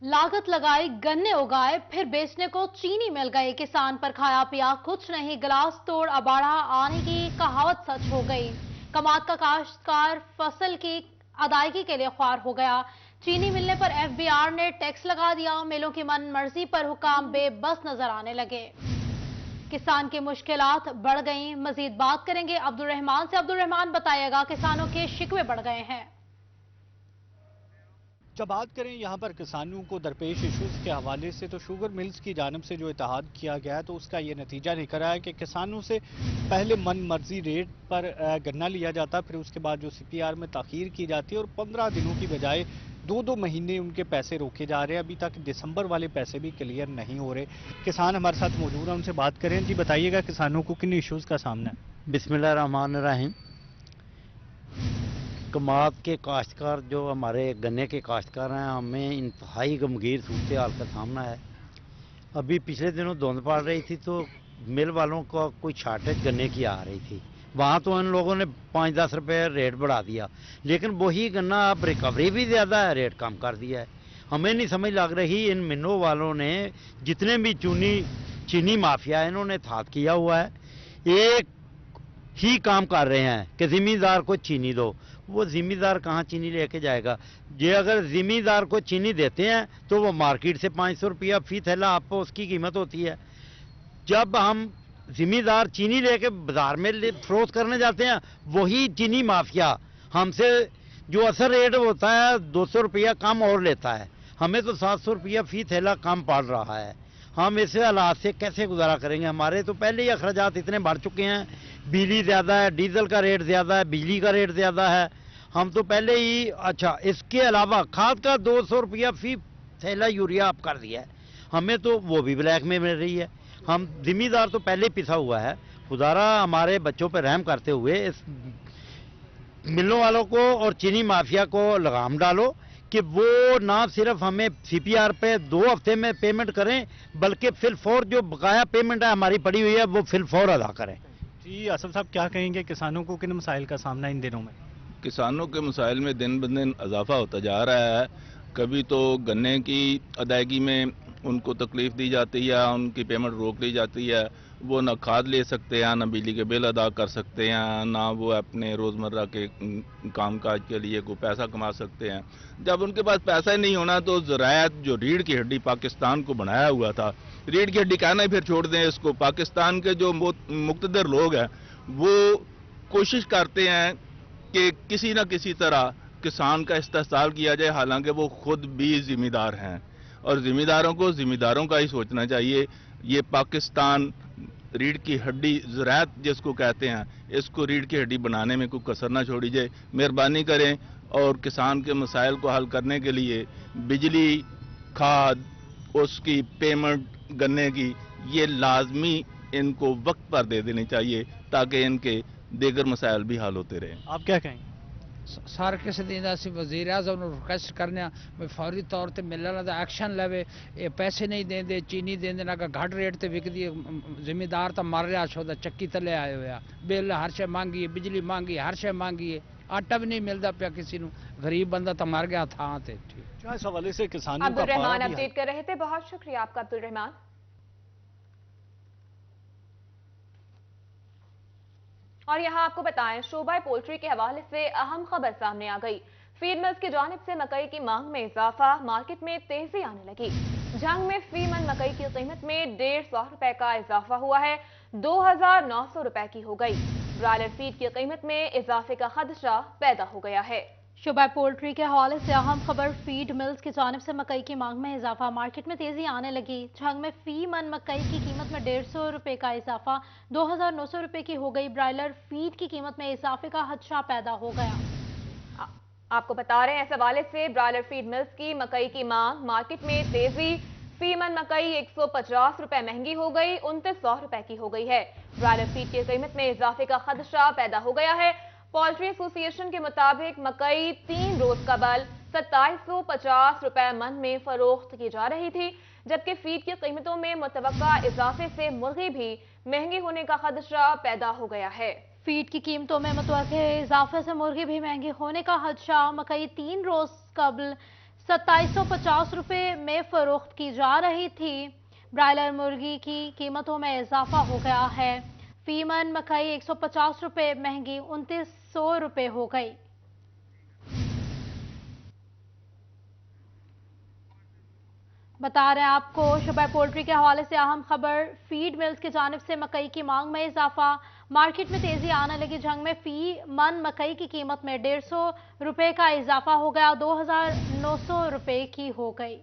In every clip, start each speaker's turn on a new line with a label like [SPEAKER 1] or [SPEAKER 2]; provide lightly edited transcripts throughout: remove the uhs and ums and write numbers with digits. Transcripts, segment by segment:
[SPEAKER 1] लागत लगाई, गन्ने उगाए, फिर बेचने को चीनी मिल गई। किसान पर खाया पिया कुछ नहीं, गिलास तोड़ अबाड़ा आने की कहावत सच हो गई। कमात का काश्तकार फसल की अदायगी के लिए ख्वार हो गया। चीनी मिलने पर एफबीआर ने टैक्स लगा दिया। मिलों की मन मर्जी पर हुकाम बेबस नजर आने लगे। किसान की मुश्किलात बढ़ गई। मजीद बात करेंगे अब्दुल रहमान से। अब्दुल रहमान, बताइएगा, किसानों के शिकवे बढ़ गए हैं।
[SPEAKER 2] जब बात करें यहाँ पर किसानों को दरपेश इश्यूज के हवाले से, तो शुगर मिल्स की जानिब से जो इत्तेहाद किया गया है, तो उसका ये नतीजा निकल रहा है कि किसानों से पहले मन मर्जी रेट पर गन्ना लिया जाता, फिर उसके बाद जो सीपीआर में ताखीर की जाती है और 15 दिनों की बजाय 2-2 महीने उनके पैसे रोके जा रहे हैं। अभी तक दिसंबर वाले पैसे भी क्लियर नहीं हो रहे। किसान हमारे साथ मौजूद हैं, उनसे बात करें। जी बताइएगा, किसानों को किन इश्यूज का सामना है?
[SPEAKER 3] बिस्मिल्लाह रहमान रहीम। कमात के काश्तकार, जो हमारे गन्ने के काश्तकार हैं, हमें इंतहाई गमगीर सूरत हाल का सामना है। अभी पिछले दिनों धुंध पड़ रही थी तो मिल वालों का कोई शॉर्टेज गन्ने की आ रही थी। वहाँ तो इन लोगों ने 5-10 रुपये रेट बढ़ा दिया, लेकिन वही गन्ना अब रिकवरी भी ज़्यादा है, रेट कम कर दिया है। हमें नहीं समझ लग रही इन मिलों वालों ने, जितने भी चीनी माफिया है, इन्होंने थात किया हुआ है। एक ही काम कर रहे हैं कि जिम्मेदार को चीनी दो। वो जिम्मेदार कहाँ चीनी लेके जाएगा? ये अगर जिम्मेदार को चीनी देते हैं तो वो मार्केट से 500 रुपया फी थैला आपको उसकी कीमत होती है। जब हम जिम्मेदार चीनी लेके बाजार में फरोख्त करने जाते हैं, वही चीनी माफिया हमसे जो असर रेट होता है 200 रुपया कम और लेता है। हमें तो 700 रुपया फी थैला कम पड़ रहा है। हम ऐसे हालात से कैसे गुजारा करेंगे? हमारे तो पहले ही अखराजात इतने बढ़ चुके हैं। बिजली ज़्यादा है, डीजल का रेट ज़्यादा है, बिजली का रेट ज़्यादा है। हम तो पहले ही, अच्छा इसके अलावा खाद का 200 रुपया फी थैला यूरिया आप कर दिया है। हमें तो वो भी ब्लैक में मिल रही है। हम जिम्मेदार तो पहले ही पिसा हुआ है। खुदारा हमारे बच्चों पर रहम करते हुए इस मिलों वालों को और चीनी माफिया को लगाम डालो कि वो ना सिर्फ हमें सीपीआर पे 2 हफ्ते में पेमेंट करें, बल्कि फिलफौर जो बकाया पेमेंट है हमारी पड़ी हुई है वो फिलफौर अदा करें।
[SPEAKER 2] जी असफ साहब, क्या कहेंगे, किसानों को किन मसाइल का सामना इन दिनों में?
[SPEAKER 4] किसानों के मसाइल में दिन ब दिन इजाफा होता जा रहा है। कभी तो गन्ने की अदायगी में उनको तकलीफ दी जाती है, उनकी पेमेंट रोक ली जाती है। वो ना खाद ले सकते हैं, ना बिजली के बिल अदा कर सकते हैं, ना वो अपने रोज़मर्रा के कामकाज के लिए कोई पैसा कमा सकते हैं। जब उनके पास पैसा ही नहीं होना तो ज़राअत, जो रीढ़ की हड्डी पाकिस्तान को बनाया हुआ था, रीढ़ की हड्डी कहना ही फिर छोड़ दें इसको। पाकिस्तान के जो मुक़्तदर लोग हैं वो कोशिश करते हैं कि किसी न किसी तरह किसान का इस्तेहसाल किया जाए, हालांकि वो खुद भी जिम्मेदार हैं और जिम्मेदारों को जिम्मेदारों का ही सोचना चाहिए। ये पाकिस्तान रीढ़ की हड्डी ज़राअत जिसको कहते हैं, इसको रीढ़ की हड्डी बनाने में कोई कसर ना छोड़ी जाए। मेहरबानी करें और किसान के मसाइल को हल करने के लिए बिजली, खाद, उसकी पेमेंट गन्ने की, ये लाजमी इनको वक्त पर दे देनी चाहिए ताकि इनके दीगर मसाइल भी हल होते रहे।
[SPEAKER 2] आप क्या कहेंगे?
[SPEAKER 5] सर किस दिन असं वजीर आजम रिक्वेस्ट करने भी फौरी तौर पर मिलने का एक्शन लवे। ये पैसे नहीं देंगे, चीनी देंगे ना, घट रेट से विकती है। जिम्मेदार तो मर रहा छो, चक्की थले आए हुआ, बिल हर शे मांगी है, बिजली मांगी, हर शे मांगी है, आटा भी नहीं मिलता पाया किसी को। गरीब बंदा तो मर गया था।
[SPEAKER 2] इस हवाले से किसानों
[SPEAKER 6] अब्दुल रहमान अपडेट कर रहे थे। बहुत शुक्रिया आपका अब्दुल रहमान। और यहां आपको बताएं, शोबा पोल्ट्री के हवाले से अहम खबर सामने आ गई। फीड मिल्स की जानिब से मकई की मांग में इजाफा, मार्केट में तेजी आने लगी। जंग में फी मन मकई की कीमत में 150 रुपए का इजाफा हुआ है, 2900 रुपए की हो गई। ब्रॉयलर फीड की कीमत में इजाफे का खदशा पैदा हो गया है।
[SPEAKER 1] शोबा पोल्ट्री के हवाले से अहम खबर, फीड मिल्स की जानिब से मकई की मांग में इजाफा, मार्केट में तेजी आने लगी। झंग में फी मन मकई की कीमत में 150 रुपए का इजाफा 2900 रुपए की हो गई। ब्रॉयलर फीड की कीमत में इजाफे का खदशा पैदा हो गया।
[SPEAKER 6] आपको बता रहे हैं, इस हवाले से ब्रॉयलर फीड मिल्स की मकई की मांग, मार्केट में तेजी। फी मन मकई 150 रुपए महंगी हो गई, 2900 रुपए की हो गई है। ब्रॉयलर फीड की कीमत में इजाफे का खदशा पैदा हो गया है। पोल्ट्री एसोसिएशन के मुताबिक मकई 3 रोज कबल 2750 रुपए मन में फरोख्त की जा रही थी, जबकि फीड की कीमतों में मुतवक्का इजाफे से मुर्गी भी महंगी होने का खदशा पैदा हो गया है।
[SPEAKER 1] फीड की कीमतों में मुतवक्के इजाफे से मुर्गी भी महंगी होने का खदशा। मकई 3 रोज कबल 2750 रुपए में फरोख्त की जा रही थी। ब्रायलर मुर्गी की कीमतों में इजाफा हो गया है। फीमन मकई 150 रुपए महंगी 2900 रुपए हो गई। बता रहे हैं आपको शबह पोल्ट्री के हवाले से अहम खबर। फीड मिल्स की जानिब से मकई की मांग में इजाफा। मार्केट में तेजी आने लगी जंग में फी मन मकई की कीमत में 150 रुपए का इजाफा हो गया, 2900 रुपए की हो गई।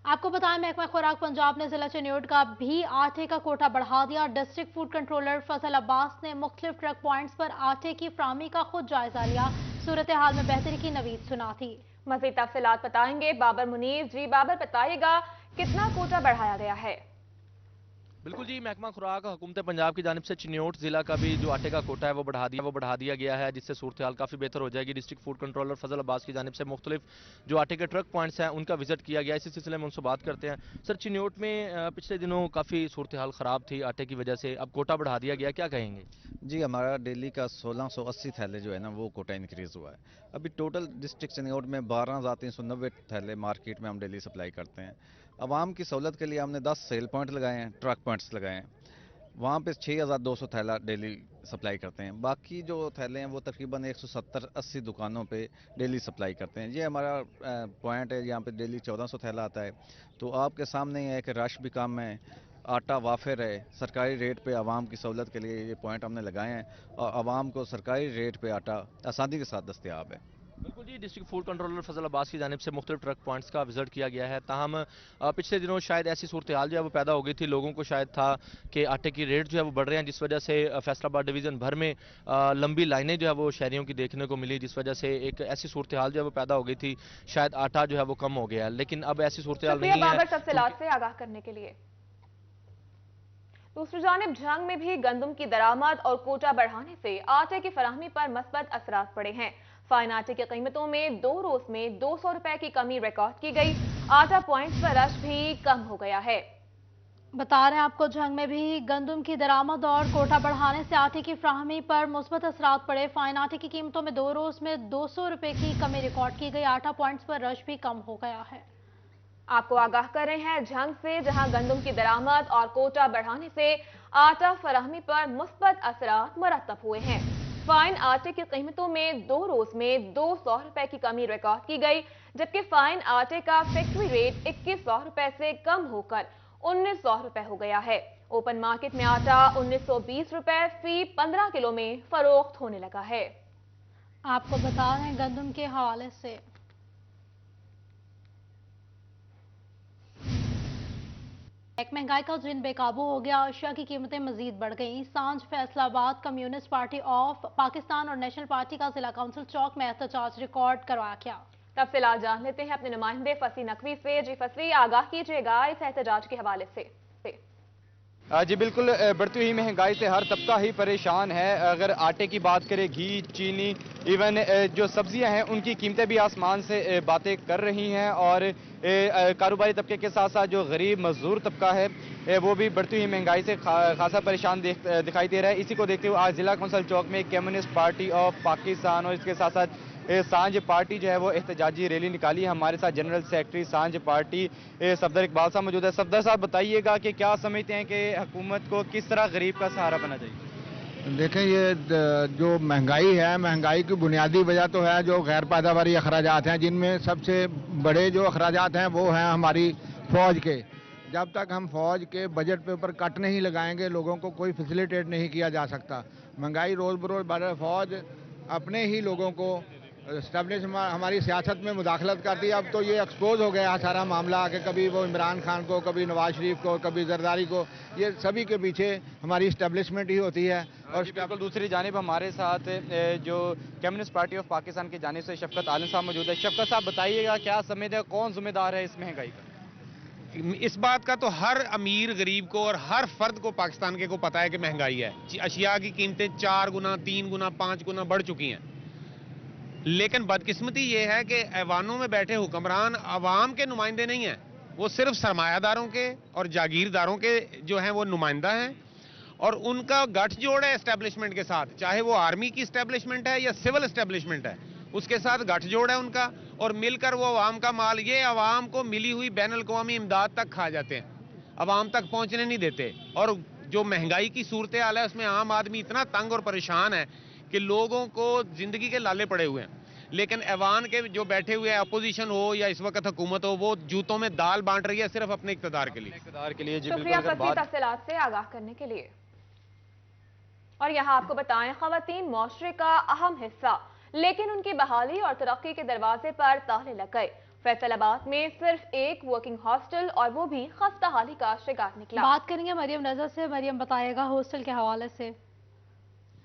[SPEAKER 1] आपको बताएं महकमा खुराक पंजाब ने जिला चिन्योट का भी आटे का कोटा बढ़ा दिया। डिस्ट्रिक्ट फूड कंट्रोलर फजल अब्बास ने मुख्तलिफ ट्रक पॉइंट्स पर आटे की फ्राहमी का खुद जायजा लिया। सूरत हाल में बेहतरी की नवीद सुना थी।
[SPEAKER 6] मज़ीद तफसीलात बताएंगे बाबर मुनीर। जी बाबर, बताइएगा कितना कोटा बढ़ाया गया है?
[SPEAKER 7] बिल्कुल जी, महकमा खुराक हुकूमत पंजाब की जानिब से चिन्योट जिला का भी जो आटे का कोटा है वो बढ़ा दिया गया है, जिससे सूरत हाल काफ़ी बेहतर हो जाएगी। डिस्ट्रिक्ट फूड कंट्रोलर फजल अब्बास की जानिब से मुख्तलिफ जो आटे के ट्रक पॉइंट्स हैं उनका विजिट किया गया। इसी सिलसिले में उनसे बात करते हैं। सर, चिन्योट में पिछले दिनों काफ़ी सूरत हाल ख़राब थी आटे की वजह से, अब कोटा बढ़ा दिया गया, क्या कहेंगे?
[SPEAKER 8] जी, हमारा डेली का 1680 थैले जो है ना वो कोटा इंक्रीज़ हुआ है। अभी टोटल डिस्ट्रिक्ट चिन्योट में 12,390 थैले मार्केट में हम डेली सप्लाई करते हैं। आवाम की सहूलत के लिए हमने 10 सेल पॉइंट लगाए हैं, ट्रक पॉइंट्स लगाए हैं। वहाँ पे 6200 थैला डेली सप्लाई करते हैं। बाकी जो थैले हैं वो तकरीबन 170-80 दुकानों पे डेली सप्लाई करते हैं। ये हमारा पॉइंट है, यहाँ पे डेली 1400 थैला आता है। तो आपके सामने ही है कि रश भी कम है, आटा वाफिर है, सरकारी रेट पे आवाम की सहूलत के लिए ये पॉइंट हमने लगाए हैं और आवाम को सरकारी रेट पे आटा आसानी के साथ दस्तयाब है।
[SPEAKER 7] बिल्कुल जी, डिस्ट्रिक्ट फूड कंट्रोलर फजल अब्बास की जानिब से मुख्तलिफ ट्रक पॉइंट्स का विजिट किया गया है। ताहम पिछले दिनों शायद ऐसी सूरत हाल जो है वो पैदा हो गई थी, लोगों को शायद था कि आटे की रेट जो है वो बढ़ रहे हैं, जिस वजह से फैसलाबाद डिवीज़न भर में लंबी लाइनें जो है वो शहरियों की देखने को मिली, जिस वजह से एक ऐसी सूरत हाल जो है वो पैदा हो गई थी, शायद आटा जो है वो कम हो गया है। लेकिन अब ऐसी सूरत हाल नहीं है।
[SPEAKER 6] तफसीलात से आगाह करने के लिए। दूसरी जानिब जंग में भी गंदम की दरामद और कोटा बढ़ाने से आटे की फराहमी पर मस्बत असरात पड़े हैं। फाइन आटे की कीमतों में 2 रोज में 200 रुपए की कमी रिकॉर्ड की गई। आटा पॉइंट्स पर रश भी कम हो गया है।
[SPEAKER 1] बता रहे हैं आपको जंग में भी गंदम की दरामद और कोटा बढ़ाने से आटे की फ्राहमी पर मुस्बत असरात पड़े। फाइन आटे की कीमतों में 2 रोज में 200 रुपए की कमी रिकॉर्ड की गई। आटा पॉइंट्स पर रश भी कम हो गया है।
[SPEAKER 6] आपको आगाह कर रहे हैं जंग से जहां गंदम की दरामद और कोटा बढ़ाने से आटा फराहमी पर मुस्बत असरात मुरतब हुए हैं। फाइन आटे की कीमतों में 2 रोज में 200 रुपए की कमी रिकॉर्ड की गई, जबकि फाइन आटे का फैक्ट्री रेट 2100 रुपए से कम होकर 1900 रुपए हो गया है। ओपन मार्केट में आटा 1920 रुपए फी 15 किलो में फरोख्त होने लगा है।
[SPEAKER 1] आपको बता रहे हैं गंदम के हवाले से महंगाई का जिन बेकाबू हो गया, अशिया की कीमतें मजीद बढ़ गईं। सांझ Faisalabad communist party of Pakistan और नेशनल पार्टी का जिला काउंसिल चौक में एहतजाज रिकॉर्ड करवाया गया।
[SPEAKER 6] तफसीलात जान लेते हैं अपने नुमाइंदे फसी नकवी से। जी फसी, आगाह कीजिएगा इस एहतजाज के हवाले से।
[SPEAKER 9] जी बिल्कुल, बढ़ती हुई महंगाई से हर तबका ही परेशान है। अगर आटे की बात करें, घी, चीनी, इवन जो सब्जियां हैं उनकी कीमतें भी आसमान से बातें कर रही हैं और कारोबारी तबके के साथ साथ जो गरीब मजदूर तबका है वो भी बढ़ती हुई महंगाई से खासा परेशान दिखाई दे रहा है। इसी को देखते हुए आज जिला कौंसिल चौक में कम्युनिस्ट पार्टी ऑफ पाकिस्तान और इसके साथ साथ सांझ पार्टी जो है वो एहतजाजी रैली निकाली है। हमारे साथ जनरल सेक्रेटरी सांझ पार्टी सफदर इकबाल साहब मौजूद है। सफदर साहब, बताइएगा कि क्या समझते हैं कि हुकूमत को किस तरह गरीब का सहारा बनना चाहिए?
[SPEAKER 10] देखें, ये जो महंगाई है, महंगाई की बुनियादी वजह तो है जो गैर पैदावारी अखराजात हैं, जिनमें सबसे बड़े जो अखराजात हैं वो हैं हमारी फौज के। जब तक हम फौज के बजट पे ऊपर कट नहीं लगाएंगे, लोगों को कोई फैसिलिटेट नहीं किया जा सकता। महंगाई रोज़ बरोज़ बढ़ रही, फौज अपने ही लोगों को स्टैब्लिश हमारी सियासत में मुदाखलत करती है। अब तो ये एक्सपोज हो गया सारा मामला कि कभी वो इमरान खान को, कभी नवाज शरीफ को, कभी जरदारी को, ये सभी के पीछे हमारी इस्टेब्लिशमेंट ही होती है। और
[SPEAKER 9] बिल्कुल दूसरी जानिब हमारे साथ जो कम्युनिस्ट पार्टी ऑफ पाकिस्तान की जानिब से शफकत आलम साहब मौजूद है। शफकत साहब, बताइएगा क्या समझते हैं, कौन जिम्मेदार है इस महंगाई का?
[SPEAKER 11] इस बात का तो हर अमीर गरीब को और हर फर्द को पाकिस्तान के को पता है कि महंगाई है। अशिया की कीमतें 4 गुना, 3 गुना, 5 गुना बढ़ चुकी हैं। लेकिन बदकिस्मती ये है कि ऐवानों में बैठे हुक्मरान अवाम के नुमाइंदे नहीं हैं, वो सिर्फ सरमायादारों के और जागीरदारों के जो हैं वो नुमाइंदा हैं। और उनका गठजोड़ है एस्टेब्लिशमेंट के साथ, चाहे वो आर्मी की एस्टेब्लिशमेंट है या सिविल एस्टेब्लिशमेंट है, उसके साथ गठजोड़ है उनका, और मिलकर वो अवाम का माल, ये अवाम को मिली हुई बैनुल अक़वामी इमदाद तक खा जाते हैं, अवाम तक पहुंचने नहीं देते। और जो महंगाई की सूरत हाल है उसमें आम आदमी इतना तंग और परेशान है कि लोगों को जिंदगी के लाले पड़े हुए हैं। लेकिन ऐवान के जो बैठे हुए हैं, अपोजिशन हो या इस वक्त हुकूमत हो, वो जूतों में दाल बांट रही है सिर्फ अपने इक़्तिदार के लिए।
[SPEAKER 6] शुक्रिया तफसीलात से आगाह करने के लिए। और यहाँ आपको बताएं, खवातीन मुआशरे का अहम हिस्सा, लेकिन उनकी बहाली और तरक्की के दरवाजे पर ताले लग गए। फैसलाबाद में सिर्फ एक वर्किंग हॉस्टल, और वो भी खस्ता हाली का शिकार निकला।
[SPEAKER 1] बात करेंगे मरियम नजर से। मरियम बताएगा हॉस्टल के हवाले से।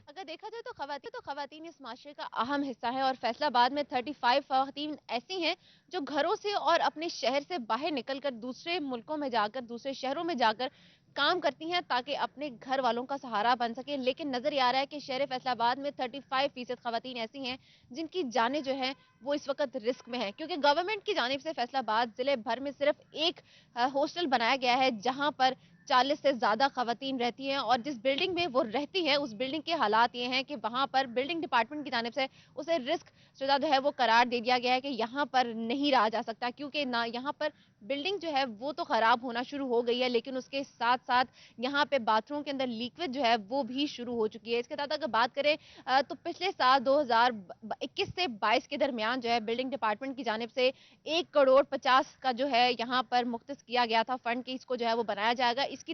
[SPEAKER 12] अगर देखा जाए तो खवातीन इस माशरे का अहम हिस्सा है, और फैसलाबाद में 35 खवातीन ऐसी हैं जो घरों से और अपने शहर से बाहर निकलकर दूसरे मुल्कों में जाकर, दूसरे शहरों में जाकर काम करती हैं ताकि अपने घर वालों का सहारा बन सके। लेकिन नजर आ रहा है कि शहर फैसलाबाद में 35% खवातीन ऐसी हैं जिनकी जानें जो है वो इस वक्त रिस्क में है, क्योंकि गवर्नमेंट की जानिब से फैसलाबाद जिले भर में सिर्फ एक हॉस्टल बनाया गया है जहां पर 40 से ज्यादा खवातीन रहती हैं, और जिस बिल्डिंग में वो रहती हैं उस बिल्डिंग के हालात ये हैं कि वहां पर बिल्डिंग डिपार्टमेंट की जानिब से उसे रिस्क शुदा जो है वो करार दे दिया गया है कि यहाँ पर नहीं रहा जा सकता, क्योंकि ना यहाँ पर बिल्डिंग जो है वो तो खराब होना शुरू हो गई है, लेकिन उसके साथ साथ यहाँ पे बाथरूम के अंदर लीकेज जो है वो भी शुरू हो चुकी है। इसके साथ अगर बात करें तो पिछले साल 2021 से 22 के दरमियान जो है बिल्डिंग डिपार्टमेंट की जानिब से 1 करोड़ 50 का जो है यहाँ पर मुख्तस किया गया था फंड की, इसको जो है वो बनाया जाएगा, इसकी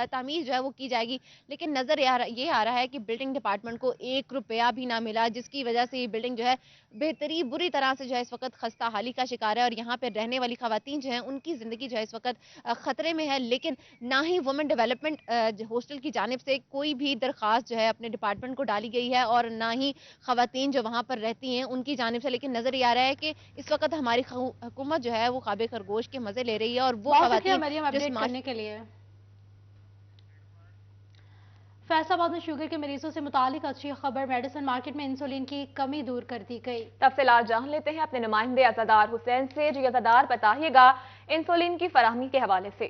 [SPEAKER 12] तामीर जो है वो की जाएगी। लेकिन नजर ये आ रहा है कि बिल्डिंग डिपार्टमेंट को 1 रुपया भी ना मिला, जिसकी वजह से ये बिल्डिंग जो है बेहतरीन बुरी तरह से जो है इस वक्त खस्ता हाली का शिकार है, और यहाँ पे रहने वाली खवातीन जो है उनकी जिंदगी जो है इस वक्त खतरे में है। लेकिन ना ही वुमेन डेवलपमेंट हॉस्टल की जानिब से कोई भी दरखास्त जो है अपने डिपार्टमेंट को डाली गई है, और ना ही खवातीन जो वहां पर रहती हैं उनकी जानिब से। लेकिन नजर ये आ रहा है कि इस वक्त हमारी हुकूमत जो है वो खाबे खरगोश के मजे ले रही है, और वो खवातीन
[SPEAKER 1] के लिए। फैसलाबाद में शुगर के मरीजों से मुतालिक अच्छी खबर, मेडिसिन मार्केट में इंसुलिन की कमी दूर कर दी गई।
[SPEAKER 6] तफसीलात जान लेते हैं अपने नुमाइंदे अज़ादार हुसैन से। जी अज़ादार, बताइएगा इंसुलिन की फराहमी के हवाले से।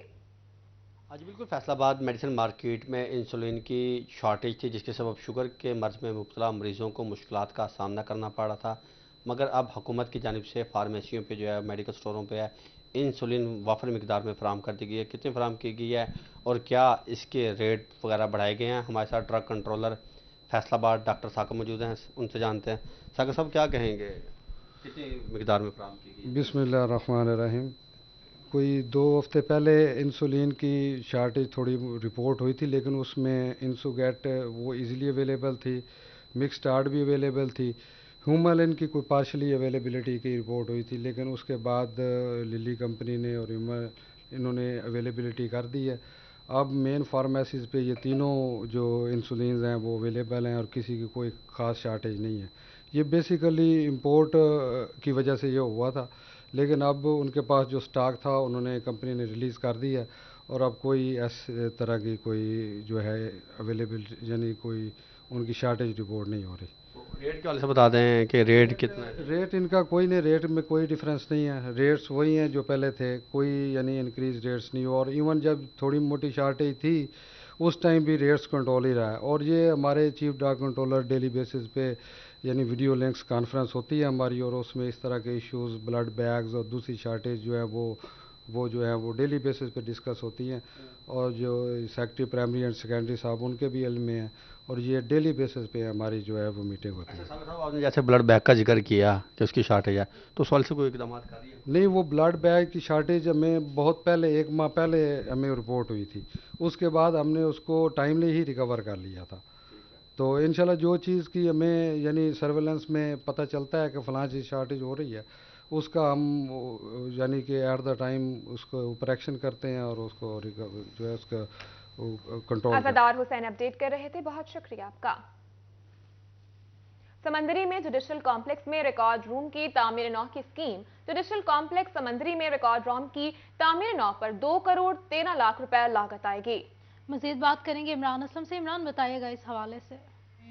[SPEAKER 13] आज बिल्कुल फैसलाबाद मेडिसिन मार्केट में इंसुलिन की शॉर्टेज थी, जिसके सबब शुगर के मर्ज में मुब्तला मरीजों को मुश्किलात का सामना करना पड़ रहा था। मगर अब हुकूमत की जानिब से फार्मेसियों पे जो है, मेडिकल स्टोरों पे है, इंसुलिन वाफर मिकदार में फराम कर दी गई है। कितनी फराम की गई है और क्या इसके रेट वगैरह बढ़ाए गए हैं? हमारे साथ drug controller Faisalabad doctor Saqib मौजूद हैं, उनसे जानते हैं। साकिब साहब क्या कहेंगे, कितनी मिकदार में फराम की गई?
[SPEAKER 14] बिस्मिल्लाहिर्रहमानिर्रहीम। कोई 2 हफ्ते पहले इंसुलिन की शार्टेज थोड़ी रिपोर्ट हुई थी, लेकिन उसमें इंसुगेट वो इजीली अवेलेबल थी, मिक्स स्टार्ट भी अवेलेबल थी, ह्यूमालिन की कोई पार्शली अवेलेबिलिटी की रिपोर्ट हुई थी, लेकिन उसके बाद लिली कंपनी ने और इन्होंने अवेलेबिलिटी कर दी है। अब मेन फार्मेसीज़ पे ये तीनों जो इंसुलिन हैं वो अवेलेबल हैं और किसी की कोई ख़ास शार्टेज नहीं है। ये बेसिकली इंपोर्ट की वजह से ये हुआ था, लेकिन अब उनके पास जो स्टॉक था उन्होंने कंपनी ने रिलीज़ कर दिया है, और अब कोई इस तरह की कोई जो है अवेलेबल यानी कोई उनकी शार्टेज रिपोर्ट नहीं हो रही।
[SPEAKER 13] रेट के वाले से बता दें कि रेट कितना है?
[SPEAKER 14] रेट इनका कोई नहीं, रेट में कोई डिफरेंस नहीं है, रेट्स वही हैं जो पहले थे, कोई यानी इंक्रीज रेट्स नहीं हुआ। और इवन जब थोड़ी मोटी शार्टेज थी उस टाइम भी रेट्स कंट्रोल ही रहा है। और ये हमारे chief drug controller daily basis पे यानी वीडियो लिंक्स कॉन्फ्रेंस होती है हमारी, और उसमें इस तरह के इश्यूज़, ब्लड बैग्स और दूसरी शार्टेज जो है वो जो है वो डेली बेसिस पे डिस्कस होती हैं, और जो सेक्रेटरी प्राइमरी एंड सेकेंडरी साहब उनके भी इल्म में है, और ये डेली बेसिस पे हमारी जो है वो मीटिंग होती है।
[SPEAKER 13] साहब आपने जैसे ब्लड बैग का जिक्र किया कि उसकी शार्टेज है, तो सवाल से कोई इकदाम कर रही है?
[SPEAKER 14] नहीं, वो ब्लड बैग की शार्टेज हमें बहुत पहले 1 माह पहले हमें रिपोर्ट हुई थी, उसके बाद हमने उसको टाइमली ही रिकवर कर लिया था। तो इंशाल्लाह जो चीज़ की हमें यानी सर्वेलेंस में पता चलता है कि फ़लाँ चीज़ शार्टेज हो रही है, उसका हम यानी कि एट द टाइम उसको ऊपर एक्शन करते हैं और उसको जो है उसका कंट्रोल।
[SPEAKER 6] अज़ादार हुसैन अपडेट कर रहे थे, बहुत शुक्रिया आपका। समंदरी में जुडिशल कॉम्प्लेक्स में रिकॉर्ड रूम की तामीर नौ की स्कीम। जुडिशल कॉम्प्लेक्स समंदरी में रिकॉर्ड रूम की तामीर नौ पर 2 करोड़ 13 लाख रुपए लागत आएगी।
[SPEAKER 1] मजीद बात करेंगे इमरान असलम से। इमरान, बताइएगा इस हवाले से।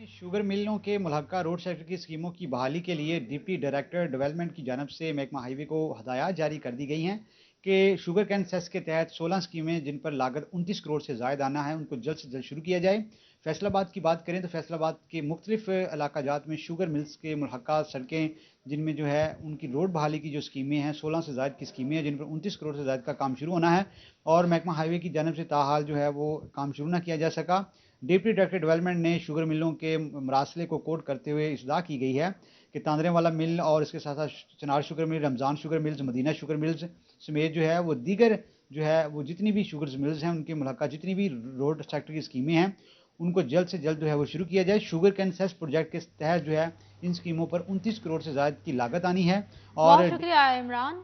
[SPEAKER 15] शुगर मिलों के मुल्हका रोड सेक्टर की स्कीमों की बहाली के लिए डिप्टी डायरेक्टर डेवलपमेंट की जानब से महकमा हाईवे को हदायत जारी कर दी गई हैं कि शुगर कैन सेस के तहत 16 स्कीमें जिन पर लागत 29 करोड़ से ज़ायद आना है, उनको जल्द से जल्द शुरू किया जाए। फैसलाबाद की बात करें तो फैसलाबाद के मुख्तलिफ इलाकाजात में शुगर मिल्स के मुल्हक़ा सड़कें जिनमें जो है उनकी रोड बहाली की जो स्कीमें हैं, 16 से ज़ायद की स्कीमें हैं जिन पर 29 करोड़ से ज़ायद का काम शुरू होना है और महकमा हाईवे की जानिब से ताहाल जो है वो काम शुरू ना किया जा सका। डिप्टी डायरेक्टर डेवलपमेंट ने शुगर मिलों के मरासले को कोट करते हुए इस्दा की गई है कि तांदरेवाला मिल और इसके साथ साथ Chanar sugar mill, Ramzan sugar mills, Madina sugar mills समेत जो है वो दीगर जो है वो जितनी भी शुगर मिल्स हैं उनके मुल्हक़ा जितनी भी रोड सेक्टर की स्कीमें हैं उनको जल्द से जल्द जो है वो शुरू किया जाए। शुगर कैन सेस प्रोजेक्ट के तहत जो है इन स्कीमों पर 29 करोड़ से ज़्यादा की लागत आनी है। और
[SPEAKER 1] बहुत शुक्रिया इमरान।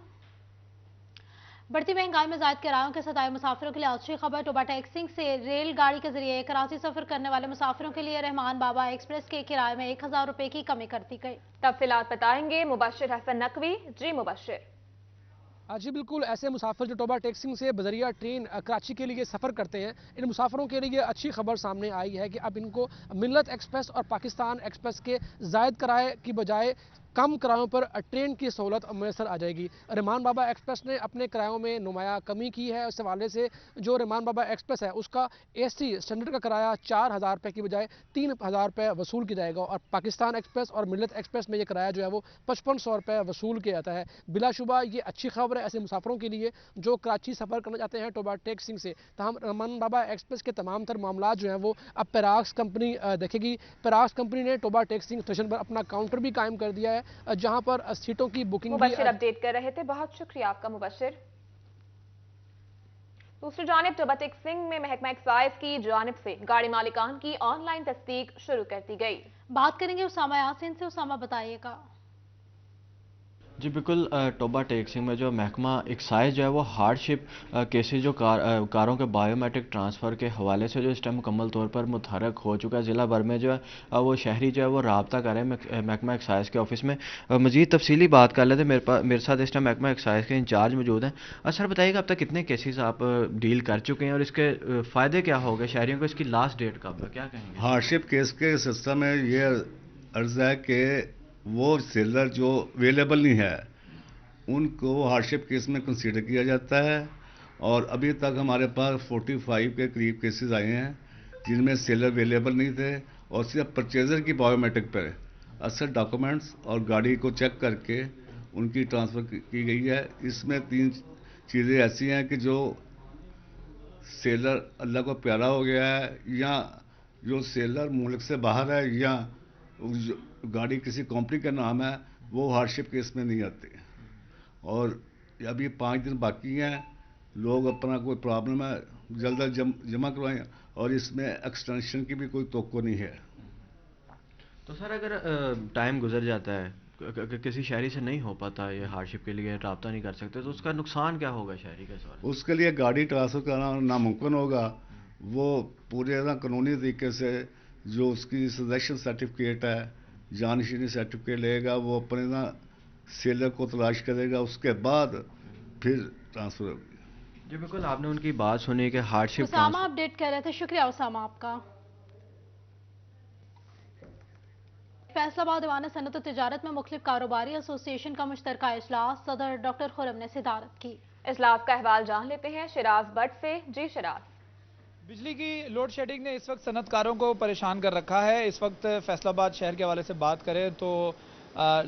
[SPEAKER 1] बढ़ती महंगाई में ज़ायद किरायों के साथ आए मुसाफिरों के लिए अच्छी खबर। टोबा टैक्सिंग से रेलगाड़ी के जरिए कराची सफर करने वाले मुसाफिरों के लिए रहमान बाबा एक्सप्रेस के किराए में 1000 रुपए की कमी कर दी गई।
[SPEAKER 6] तफसीलात बताएंगे मुबश्शिर हसन नकवी। जी मुबश्शिर।
[SPEAKER 16] जी बिल्कुल, ऐसे मुसाफिर जो टोबा टैक्सिंग से बजरिया ट्रेन कराची के लिए सफ़र करते हैं, इन मुसाफिरों के लिए अच्छी खबर सामने आई है कि अब इनको मिल्लत एक्सप्रेस और पाकिस्तान एक्सप्रेस के ज़ायद किराए की बजाय कम किरायों पर ट्रेन की सहूलत मैसर आ जाएगी। रहमान बाबा एक्सप्रेस ने अपने किरायों में नुमाया कमी की है। इस हवाले से जो रहमान बाबा एक्सप्रेस है उसका AC स्टैंडर्ड का किराया 4000 रुपये की बजाय 3000 रुपये वसूल किया जाएगा और पाकिस्तान एक्सप्रेस और मिल्लत एक्सप्रेस में ये किराया जो है वो 5500 रुपये वसूल किया जाता है। बिलाशुबा ये अच्छी खबर है ऐसे मुसाफिरों के लिए जो कराची सफ़र करना चाहते हैं टोबा टैक्सिंग से। तमाम रहमान बाबा एक्सप्रेस के तमाम तर मामला जो हैं वो अब पैराक्स कंपनी देखेगी। पैराक्स कंपनी ने टोबा टैक्सिंग स्टेशन पर अपना काउंटर भी कायम कर दिया है जहां पर सीटों की बुकिंग
[SPEAKER 6] मुबश्शिर अपडेट कर रहे थे, बहुत शुक्रिया आपका मुबश्शिर। दूसरी जानिब टोबा टैक्सिंग में महकमा एक्साइज की जानिब से गाड़ी मालिकान की ऑनलाइन तस्दीक शुरू कर दी गई।
[SPEAKER 1] बात करेंगे उसामा यासीन से। उसामा बताइएगा।
[SPEAKER 17] जी बिल्कुल, टोबा टैक्सिंग में जो महकमा एक्साइज जो है वो हार्डशिप केसेस जो कारों के बायोमेट्रिक ट्रांसफ़र के हवाले से जो इस टाइम मुकम्मल तौर पर मुतहरक हो चुका है। ज़िला भर में जो है वो शहरी जो है वो रब्ता कर रहे हैं महकमा एक्साइज के ऑफिस में। मज़ीद तफसीली बात कर लेते हैं। मेरे साथ इस टाइम महकमा एक्साइज के इंचार्ज मौजूद हैं। सर बताइएगा अब तक कितने केसेस आप डील कर चुके हैं और इसके फ़ायदे क्या हो गए शहरियों को, इसकी लास्ट डेट कब है, क्या कहेंगे?
[SPEAKER 18] हार्डशिप केस के सिस्टम में ये अर्ज है कि वो सेलर जो अवेलेबल नहीं है उनको हार्डशिप केस में कंसीडर किया जाता है और अभी तक हमारे पास 45 के करीब केसेस आए हैं जिनमें सेलर अवेलेबल नहीं थे और सिर्फ परचेजर की बायोमेट्रिक पर असल डॉक्यूमेंट्स और गाड़ी को चेक करके उनकी ट्रांसफ़र की गई है। इसमें 3 चीज़ें ऐसी हैं कि जो सेलर अल्लाह को प्यारा हो गया है या जो सेलर मुल्क से बाहर है या गाड़ी किसी कंपनी का नाम है, वो हार्डशिप केस में नहीं आते। और अभी 5 दिन बाकी हैं, लोग अपना कोई प्रॉब्लम है जल्द जमा करवाएं और इसमें एक्सटेंशन की भी कोई तोक्को नहीं है।
[SPEAKER 17] तो सर अगर टाइम गुजर जाता है, किसी शहरी से नहीं हो पाता ये हार्डशिप के लिए रब्ता नहीं कर सकते, तो उसका नुकसान क्या होगा शहरी का सवाल?
[SPEAKER 18] उसके लिए गाड़ी ट्रांसफ़र करना नामुमकिन होगा। वो पूरे कानूनी तरीके से जो उसकी सजेशन सर्टिफिकेट है, जानशीनी सर्टिफिकेट लेगा, वो अपने ना सेलर को तलाश करेगा, उसके बाद फिर ट्रांसफ़र होगी।
[SPEAKER 17] जी बिल्कुल, आपने उनकी बात सुनी कि हार्डशिप
[SPEAKER 1] उसामा अपडेट कर रहे थे। शुक्रिया उसामा आपका। फैसलाबाद दीवान सनत और तिजारत में मुख्तलिफ कारोबारी एसोसिएशन का मुश्तरका इजलास सदर डॉक्टर खुरम ने सदारत की।
[SPEAKER 6] इजलास का अहवाल जान लेते हैं शिराज भट्ट से। जी शिराज।
[SPEAKER 19] बिजली की लोड शेडिंग ने इस वक्त सनतकारों को परेशान कर रखा है। इस वक्त फैसलाबाद शहर के हवाले से बात करें तो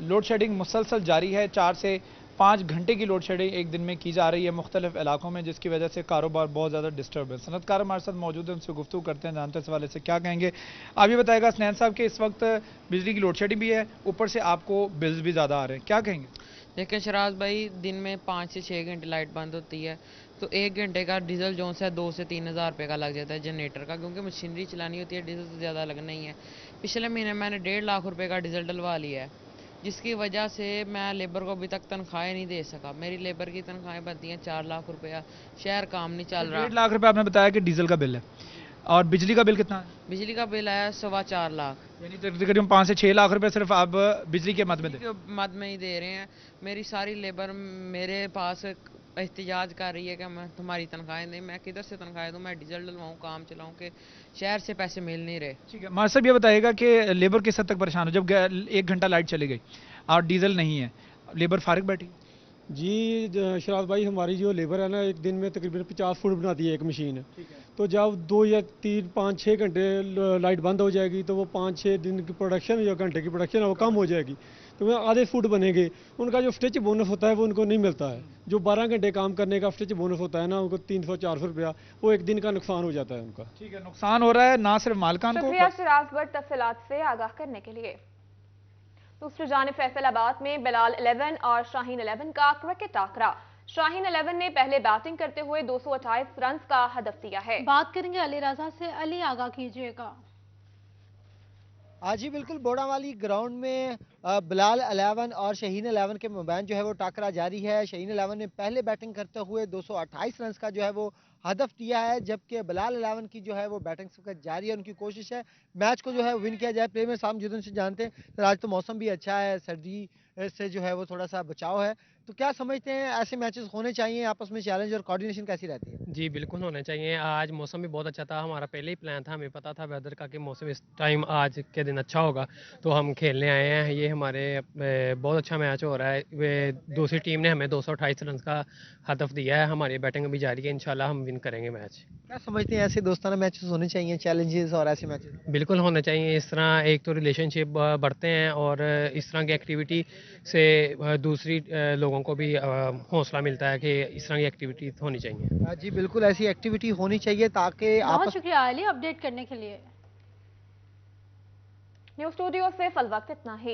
[SPEAKER 19] लोड शेडिंग मुसलसल जारी है। 4 से 5 घंटे की लोड शेडिंग एक दिन में की जा रही है मुख्तलिफ इलाकों में, जिसकी वजह से कारोबार बहुत ज़्यादा डिस्टर्ब है। सनतकार हमारे साथ मौजूद हैं, उनसे गुफ्तगू करते हैं, जानते हैं इस हवाले से क्या कहेंगे। आप ये बताएगा स्नैन साहब कि इस वक्त बिजली की लोड शेडिंग भी है, ऊपर से आपको बिल्स भी ज़्यादा आ रहे हैं, क्या कहेंगे?
[SPEAKER 20] देखिए शराज भाई, दिन में 5 से 6 घंटे लाइट बंद होती है तो 1 घंटे का डीजल जो है 2 से 3 हज़ार रुपये का लग जाता है जनरेटर का, क्योंकि मशीनरी चलानी होती है, डीजल से ज़्यादा लगना ही है। पिछले महीने मैंने 1.5 लाख रुपये का डीजल डलवा लिया है, जिसकी वजह से मैं लेबर को अभी तक तनख्वाहें नहीं दे सका। मेरी लेबर की तनख्वाहें बनती हैं 4 लाख रुपया, शहर काम नहीं चल रहा।
[SPEAKER 19] 1.5 लाख रुपये आपने बताया कि डीजल का बिल है, और बिजली का बिल कितना है?
[SPEAKER 20] बिजली का बिल आया 4.25 लाख,
[SPEAKER 19] यानी तकरीबन 5 से 6 लाख रुपए सिर्फ आप बिजली के मद में
[SPEAKER 20] ही दे रहे हैं। मेरी सारी लेबर मेरे पास एहतिजाज कर रही है कि मैं तुम्हारी तनख्वाहें दें। मैं किधर से तनख्वाहें दूँ, मैं डीजल डलवाऊँ, काम चलाऊँ, कि शहर से पैसे मिल नहीं रहे।
[SPEAKER 19] ठीक है मार साहब, ये बताइएगा कि लेबर किस हद तक परेशान हो? जब 1 घंटा लाइट चली गई और डीजल नहीं है, लेबर फारिग बैठी?
[SPEAKER 21] जी शराब भाई, हमारी जो लेबर है ना, एक दिन में तकरीबन 50 फुट बनाती है एक मशीन। तो जब 2 या 3, 5, 6 घंटे लाइट बंद हो जाएगी तो वो 5-6 दिन की प्रोडक्शन या घंटे की प्रोडक्शन है वो कम हो जाएगी। तो वो आधे फुट बनेंगे। उनका जो स्टिच बोनस होता है वो उनको नहीं मिलता है। जो 12 घंटे काम करने का स्टिच बोनस होता है ना, उनको 300-400 रुपया, वो एक दिन का नुकसान हो जाता है उनका।
[SPEAKER 19] ठीक है, नुकसान हो रहा है ना सिर्फ मालकान को।
[SPEAKER 6] शुक्रिया शिराज भट्ट तफसीलात से आगाह करने के लिए। दूसरी जानिब फैसलाबाद में बिलाल 11 और शाहीन 11 का क्रिकेट टाकरा। शाहीन 11 ने पहले बैटिंग करते हुए 228 रन का हदफ दिया है।
[SPEAKER 1] बात करेंगे अली रजा से। अली, आगाह कीजिएगा।
[SPEAKER 22] आज ही बिल्कुल बोड़ावाली ग्राउंड में बिलाल 11 और शहीन 11 के मबैन जो है वो टाकरा जारी है। शहीन 11 ने पहले बैटिंग करते हुए 228 रन का जो है वो हदफ दिया है, जबकि बिलाल 11 की जो है वो बैटिंग जारी है। उनकी कोशिश है मैच को जो है विन किया जाए। प्लेयर में साम जुदन से जानते हैं, आज तो मौसम भी अच्छा है, सर्दी से जो है वो थोड़ा सा बचाव है। तो क्या समझते हैं ऐसे मैचेस होने चाहिए, आपस में चैलेंज और कोऑर्डिनेशन कैसी रहती है?
[SPEAKER 23] जी बिल्कुल होने चाहिए। आज मौसम भी बहुत अच्छा था, हमारा पहले ही प्लान था, हमें पता था वेदर का कि मौसम इस टाइम आज के दिन अच्छा होगा, तो हम खेलने आए हैं। ये हमारे बहुत अच्छा मैच हो रहा है। वे दूसरी टीम ने हमें 228 रन का हदफ दिया है। हमारी बैटिंग अभी जारी है, इंशाल्लाह हम विन करेंगे मैच।
[SPEAKER 22] क्या समझते हैं ऐसे दोस्ताना मैचेस होने चाहिए, चैलेंजेस और ऐसे मैचेस?
[SPEAKER 23] बिल्कुल होने चाहिए। इस तरह एक तो रिलेशनशिप बढ़ते हैं और इस तरह की एक्टिविटी से दूसरी लोगों को भी हौसला मिलता है कि इस तरह की एक्टिविटी होनी चाहिए।
[SPEAKER 22] जी बिल्कुल, ऐसी एक्टिविटी होनी चाहिए ताकि
[SPEAKER 1] बहुत शुक्रिया अली अपडेट करने के लिए।
[SPEAKER 6] न्यूज़ स्टूडियो से फल वक्त इतना ही।